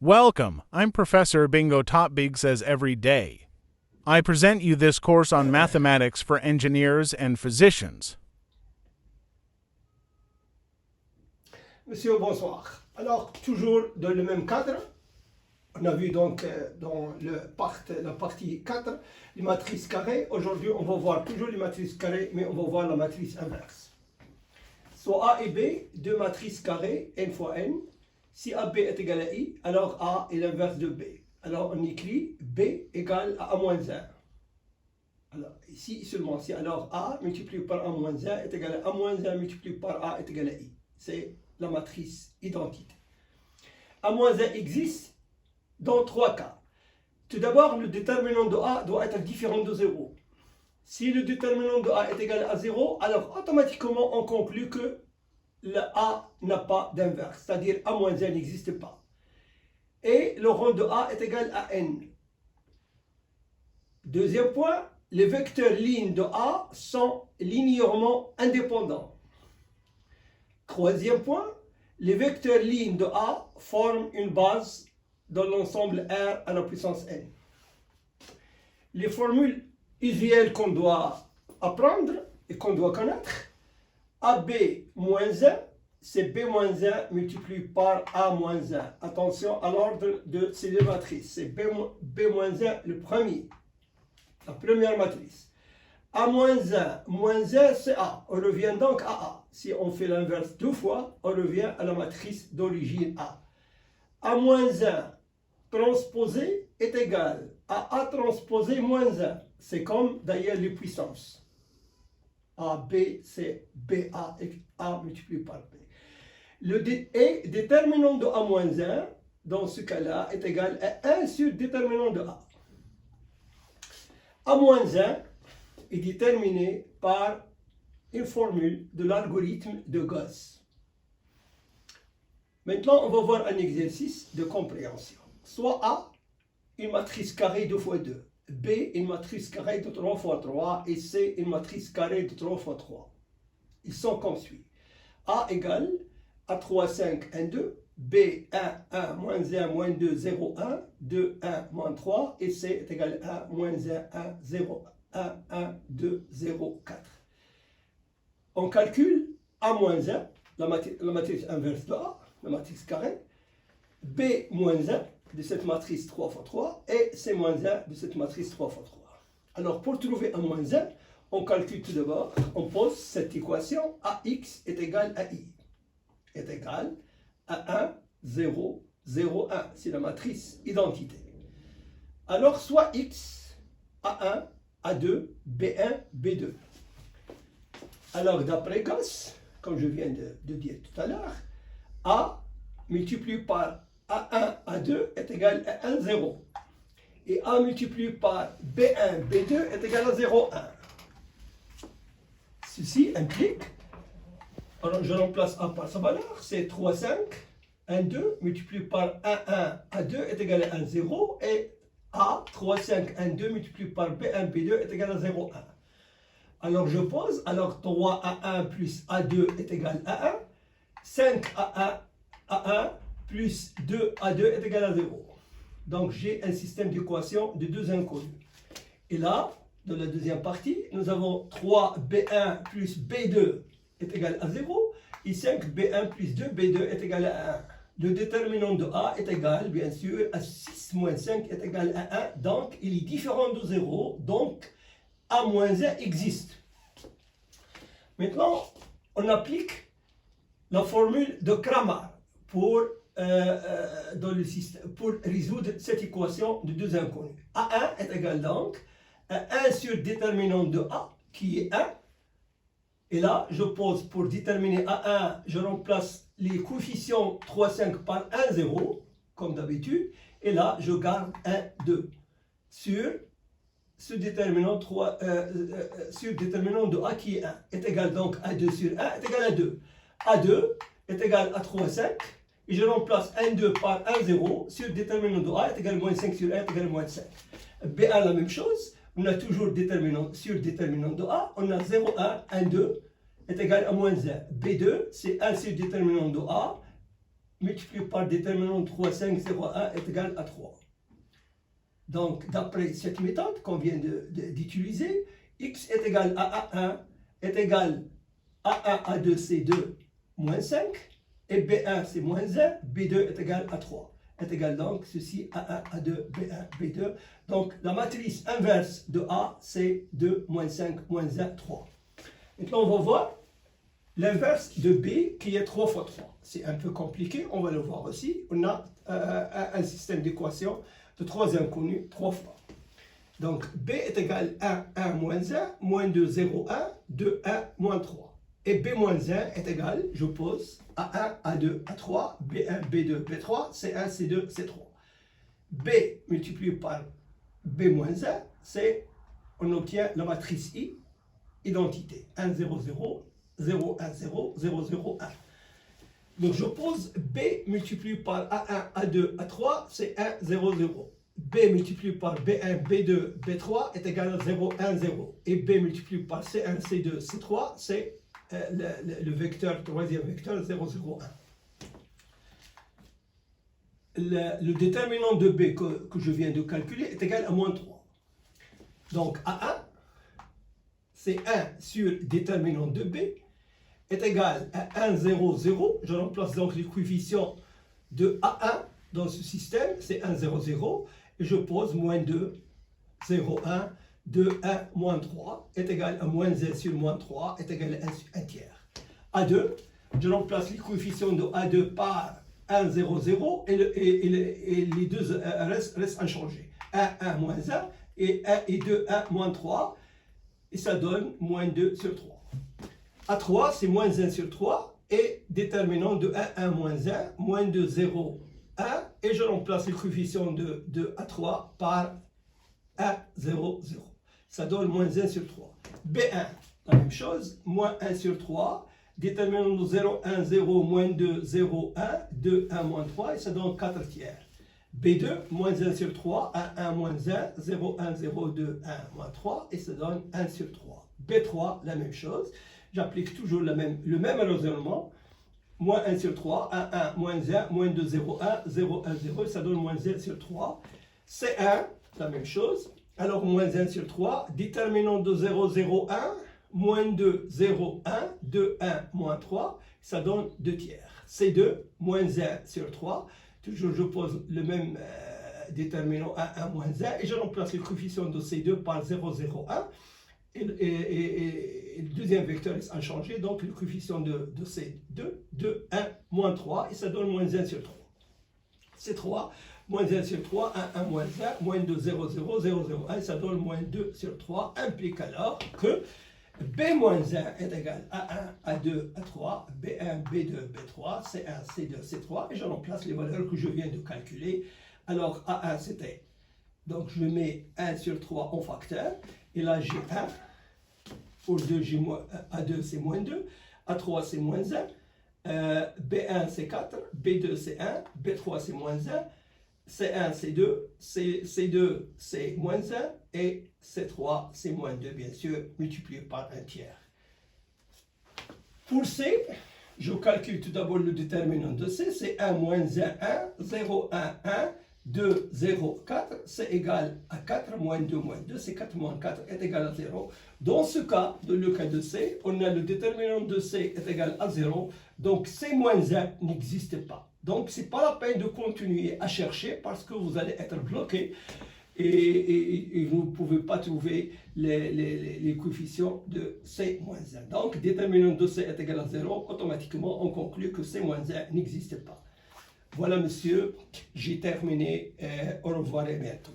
Welcome, I'm Professor Bingo Topbig Says Every Day. I present you this course on mathematics for engineers and physicians. Monsieur, bonsoir. Alors, toujours dans le même cadre, on a vu donc dans la partie 4, les matrices carrées. Aujourd'hui, on va voir toujours les matrices carrées, mais on va voir la matrice inverse. Soit A et B, deux matrices carrées, n fois n. Si AB est égal à I, alors A est l'inverse de B. Alors, on écrit B égale à moins 1. Alors, ici seulement, si alors A multiplié par A moins 1 est égal à moins 1 multiplié par A est égal à I. C'est la matrice identité. A moins 1 existe dans trois cas. Tout d'abord, le déterminant de A doit être différent de 0. Si le déterminant de A est égal à 0, alors automatiquement on conclut que le A n'a pas d'inverse, c'est-à-dire A moins 1 n'existe pas. Et le rang de A est égal à n. Deuxième point, les vecteurs lignes de A sont linéairement indépendants. Troisième point, les vecteurs lignes de A forment une base dans l'ensemble R à la puissance n. Les formules usuelles qu'on doit apprendre et qu'on doit connaître, AB moins 1, c'est B moins 1 multiplié par A moins 1. Attention à l'ordre de ces deux matrices. C'est B moins 1 le premier, la première matrice. A moins 1, c'est A. On revient donc à A. Si on fait l'inverse deux fois, on revient à la matrice d'origine A. A moins 1 transposé est égal à A transposé moins 1. C'est comme d'ailleurs les puissances. AB, c'est BA, A multiplié par B. Le déterminant de A moins 1, dans ce cas-là, est égal à 1 sur déterminant de A. A moins 1 est déterminé par une formule de l'algorithme de Gauss. Maintenant, on va voir un exercice de compréhension. Soit A, une matrice carrée 2 fois 2. B, une matrice carrée de 3 fois 3. Et C, une matrice carrée de 3 fois 3. Ils sont comme suit. A égale A3, 5, 1, 2. B, 1, 1, moins 1, moins 2, 0, 1. 2, 1, moins 3. Et C est égal à 1, moins 1, 1, 0, 1, 1, 2, 0, 4. On calcule A moins 1, la matrice inverse de A, la matrice carrée. B moins 1 de cette matrice 3 fois 3 et C moins 1 de cette matrice 3 fois 3. Alors pour trouver A moins 1, on calcule tout d'abord, on pose cette équation AX est égal à I est égal à 1, 0, 0, 1. C'est la matrice identité. Alors soit X, A1, A2, B1, B2. Alors d'après Gauss, comme je viens de dire tout à l'heure, A multiplié par A1, A2 est égal à 1, 0. Et A multiplié par B1, B2 est égal à 0, 1. Ceci implique, alors je remplace A par sa valeur, c'est 3, 5, 1, 2, multiplié par 1, 1, A2 est égal à 1, 0. Et A, 3, 5, 1, 2, multiplié par B1, B2 est égal à 0, 1. Alors je pose, alors 3 A1 plus A2 est égal à 1. 5 A1 plus 2 A2 est égal à 0. Donc j'ai un système d'équations de deux inconnus. Et là, dans la deuxième partie, nous avons 3 B1 plus B2 est égal à 0. Et 5 B1 plus 2 B2 est égal à 1. Le déterminant de A est égal, bien sûr, à 6 moins 5 est égal à 1. Donc il est différent de 0. Donc A moins 1 existe. Maintenant, on applique la formule de Cramer pour résoudre cette équation de deux inconnus. A1 est égal donc à 1 sur déterminant de A, qui est 1. Et là, je pose pour déterminer A1, je remplace les coefficients 3, 5 par 1, 0, comme d'habitude. Et là, je garde 1, 2 sur ce déterminant, sur déterminant de A qui est 1. Est égal donc à 2 sur 1 est égal à 2. A2 est égal à 3, 5. Et je remplace 1, 2 par 1, 0 sur déterminant de A est égal à moins 5 sur 1 est égal à moins 5. B1, la même chose. On a toujours déterminant sur déterminant de A. On a 0, 1, 1, 2 est égal à moins 1. B2, c'est 1 sur déterminant de A multiplié par déterminant de 3, 5, 0, 1 est égal à 3. Donc, d'après cette méthode qu'on vient d'utiliser, x est égal à A1 est égal à A1, A2, C2, moins 5, et B1, c'est moins 1, B2 est égal à 3. Est égal donc ceci A1, A2, B1, B2. Donc, la matrice inverse de A, c'est 2, moins 5, moins 1, 3. Maintenant, on va voir l'inverse de B qui est 3 fois 3. C'est un peu compliqué, on va le voir aussi. On a un système d'équations de 3 inconnus 3 fois. Donc B est égal à 1, moins 1, moins 2, 0, 1, 2, 1, moins 3. Et B moins 1 est égal, je pose, A1, A2, A3, B1, B2, B3, C1, C2, C3. B multiplié par B moins 1, c'est, on obtient la matrice I, identité, 1, 0, 0, 0, 1, 0, 0, 0, 1. Donc je pose B multiplié par A1, A2, A3, c'est 1, 0, 0. B multiplié par B1, B2, B3 est égal à 0, 1, 0. Et B multiplié par C1, C2, C3, c'est le vecteur, troisième vecteur, 0, 0, 1. Le déterminant de B que je viens de calculer est égal à moins 3. Donc A1, c'est 1 sur déterminant de B, est égal à 1, 0, 0. Je remplace donc les coefficients de A1 dans ce système, c'est 1, 0, 0. Et je pose moins 2, 0, 1, 2, 1, moins 3 est égal à moins 1 sur moins 3 est égal à 1 tiers. A2, je remplace les coefficients de A2 par 1, 0, 0 et les deux restent inchangés. 1, 1, moins 1 et 1 et 2, 1, moins 3 et ça donne moins 2 sur 3. A3, c'est moins 1 sur 3 et déterminant de 1, 1, moins 1, moins 2, 0, 1 et je remplace le coefficient de A3 par 1, 0, 0. Ça donne moins 1 sur 3. B1, la même chose, moins 1 sur 3, déterminant de 0, 1, 0, moins 2, 0, 1, 2, 1, moins 3 et ça donne 4 tiers. B2, moins 1 sur 3, 1, 1, moins 1, 0, 1, 0, 2, 1, moins 3 et ça donne 1 sur 3. B3, la même chose. J'applique toujours le même raisonnement. Moins 1 sur 3, 1, 1, moins 1, moins 2, 0, 1, 0, 1, 0, ça donne moins 1 sur 3. C1, la même chose. Alors, moins 1 sur 3, déterminant de 0, 0, 1, moins 2, 0, 1, 2, 1, moins 3, ça donne 2 tiers. C2, moins 1 sur 3, toujours je pose le même déterminant 1, 1, moins 1, et je remplace le coefficient de C2 par 0, 0, 1. Et le deuxième vecteur est inchangé, donc le coefficient de C2, 2, 1, moins 3, et ça donne moins 1 sur 3. C3, moins 1 sur 3, 1, 1, moins 1, moins 2, 0, 0, 0, 0, 1, et ça donne moins 2 sur 3, implique alors que B moins 1 est égal à 1, A2, A3, B1, B2, B3, C1, C2, C3, et je remplace les valeurs que je viens de calculer. Alors A1 c'était, donc je mets 1 sur 3 en facteur, et là j'ai 1, pour 2 j'ai A2 c'est moins 2, A3 c'est moins 1, B1 c'est 4, B2 c'est 1, B3 c'est moins 1, C1 c'est 2, C2 c'est moins 1 et C3 c'est moins 2 bien sûr multiplié par 1 tiers. Pour C, je calcule tout d'abord le déterminant de C, c'est 1 moins 1, 1, 0, 1, 1, 2, 0, 4, c'est égal à 4, moins 2, c'est 4 moins 4 est égal à 0. Dans ce cas, dans le cas de C, on a le déterminant de C est égal à 0, donc C moins 1 n'existe pas. Donc, ce n'est pas la peine de continuer à chercher parce que vous allez être bloqué et vous ne pouvez pas trouver les coefficients de C moins 1. Donc, déterminant de C est égal à 0, automatiquement on conclut que C moins 1 n'existe pas. Voilà monsieur, j'ai terminé. Au revoir et bientôt.